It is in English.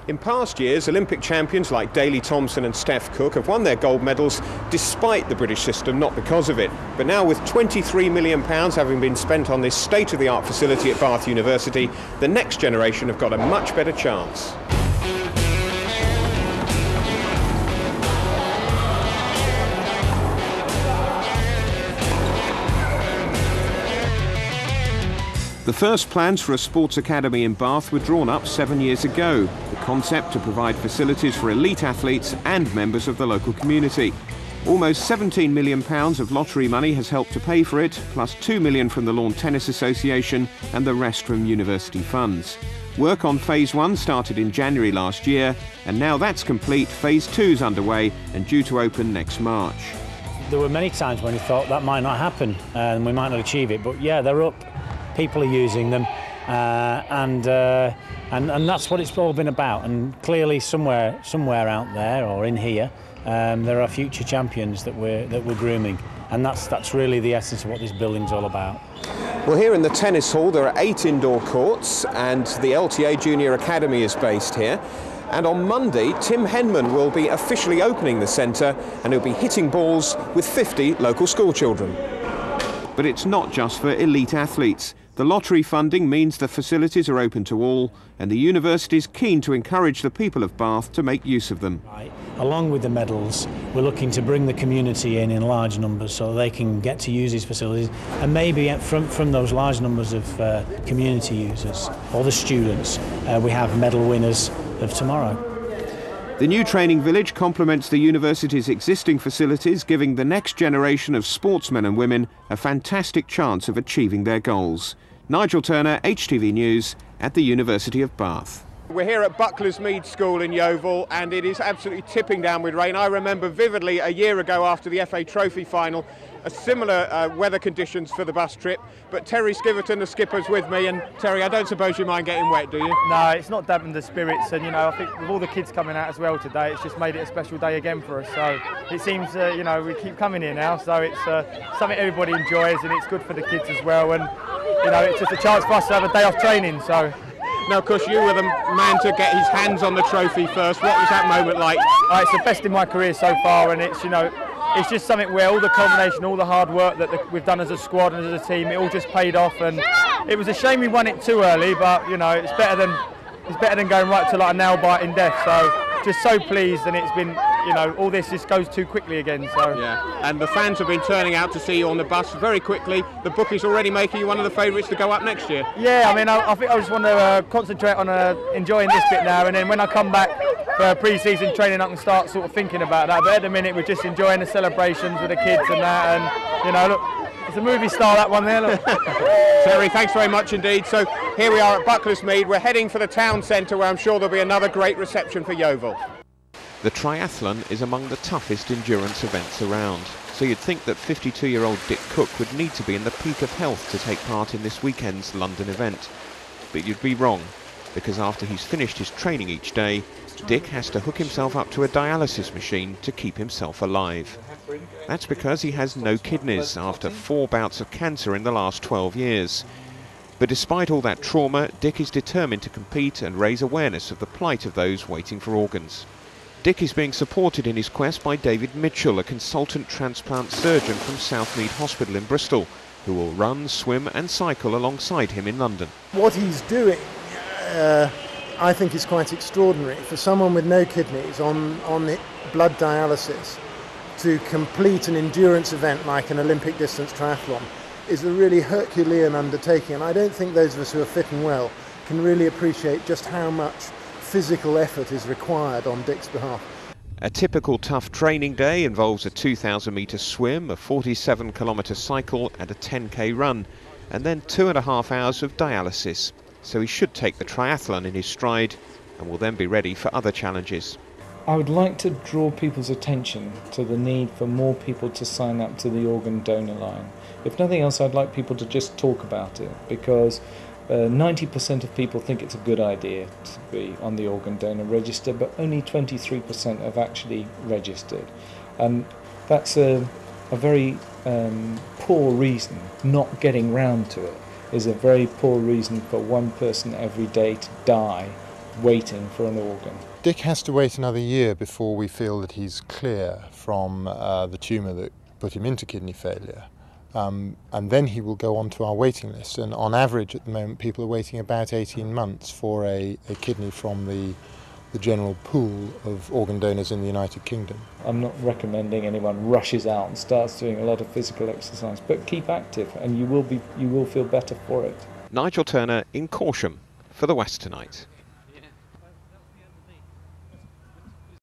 In past years, Olympic champions like Daley Thompson and Steph Cook have won their gold medals despite the British system, not because of it. But now, with £23 million having been spent on this state-of-the-art facility at Bath University, the next generation have got a much better chance. The first plans for a sports academy in Bath were drawn up 7 years ago. The concept to provide facilities for elite athletes and members of the local community. Almost £17 million of lottery money has helped to pay for it, plus £2 million from the Lawn Tennis Association and the rest from university funds. Work on Phase 1 started in January last year, and now that's complete, Phase 2's underway and due to open next March. There were many times when we thought that might not happen and we might not achieve it, but yeah, they're up. People are using them, and that's what it's all been about. And clearly, somewhere out there or in here, there are future champions that we're grooming, and that's really the essence of what this building's all about. Well, here in the tennis hall, there are 8 indoor courts, and the LTA Junior Academy is based here. And on Monday, Tim Henman will be officially opening the centre, and he'll be hitting balls with 50 local school children. But it's not just for elite athletes. The lottery funding means the facilities are open to all, and the university's keen to encourage the people of Bath to make use of them. Right. Along with the medals, we're looking to bring the community in large numbers so they can get to use these facilities, and maybe from those large numbers of community users or the students, we have medal winners of tomorrow. The new training village complements the university's existing facilities, giving the next generation of sportsmen and women a fantastic chance of achieving their goals. Nigel Turner, HTV News, at the University of Bath. We're here at Bucklersmead School in Yeovil, and it is absolutely tipping down with rain. I remember vividly a year ago after the FA Trophy final, a similar weather conditions for the bus trip, but Terry Skiverton, the skipper's with me, and Terry, I don't suppose you mind getting wet, do you? No, it's not dampened the spirits, and I think with all the kids coming out as well today, it's just made it a special day again for us. So it seems, we keep coming here now, so it's something everybody enjoys, and it's good for the kids as well, and it's just a chance for us to have a day off training. So. Now, of course, you were the man to get his hands on the trophy first. What was that moment like? It's the best in my career so far, and it's just something where all the culmination, all the hard work that we've done as a squad and as a team, it all just paid off. And it was a shame we won it too early, but it's better than going right to like a nail bite in death. So just so pleased, and it's been all this just goes too quickly again. So yeah, and the fans have been turning out to see you on the bus very quickly. The bookie's already making you one of the favourites to go up next year. Yeah, I mean, I think I just want to concentrate on enjoying this bit now, and then when I come back for pre-season training, I can start sort of thinking about that. But at the minute, we're just enjoying the celebrations with the kids and that, and look, it's a movie star, that one there. Look. Terry, thanks very much indeed. So here we are at Bucklersmead. We're heading for the town centre, where I'm sure there'll be another great reception for Yeovil. The triathlon is among the toughest endurance events around, so you'd think that 52-year-old Dick Cook would need to be in the peak of health to take part in this weekend's London event. But you'd be wrong, because after he's finished his training each day, Dick has to hook himself up to a dialysis machine to keep himself alive. That's because he has no kidneys after 4 bouts of cancer in the last 12 years. But despite all that trauma, Dick is determined to compete and raise awareness of the plight of those waiting for organs. Dick is being supported in his quest by David Mitchell, a consultant transplant surgeon from Southmead Hospital in Bristol, who will run, swim and cycle alongside him in London. What he's doing, I think, is quite extraordinary. For someone with no kidneys on blood dialysis to complete an endurance event like an Olympic distance triathlon is a really Herculean undertaking, and I don't think those of us who are fit and well can really appreciate just how much physical effort is required on Dick's behalf. A typical tough training day involves a 2,000-metre swim, a 47-kilometre cycle and a 10k run, and then 2.5 hours of dialysis. So he should take the triathlon in his stride and will then be ready for other challenges. I would like to draw people's attention to the need for more people to sign up to the organ donor line. If nothing else, I'd like people to just talk about it, because 90% of people think it's a good idea to be on the organ donor register, but only 23% have actually registered. And that's a very poor reason. Not getting round to it is a very poor reason for one person every day to die waiting for an organ. Dick has to wait another year before we feel that he's clear from the tumour that put him into kidney failure. And then he will go on to our waiting list. And on average at the moment people are waiting about 18 months for a kidney from the general pool of organ donors in the United Kingdom. I'm not recommending anyone rushes out and starts doing a lot of physical exercise, but keep active and you will feel better for it. Nigel Turner in Corsham for the West Tonight.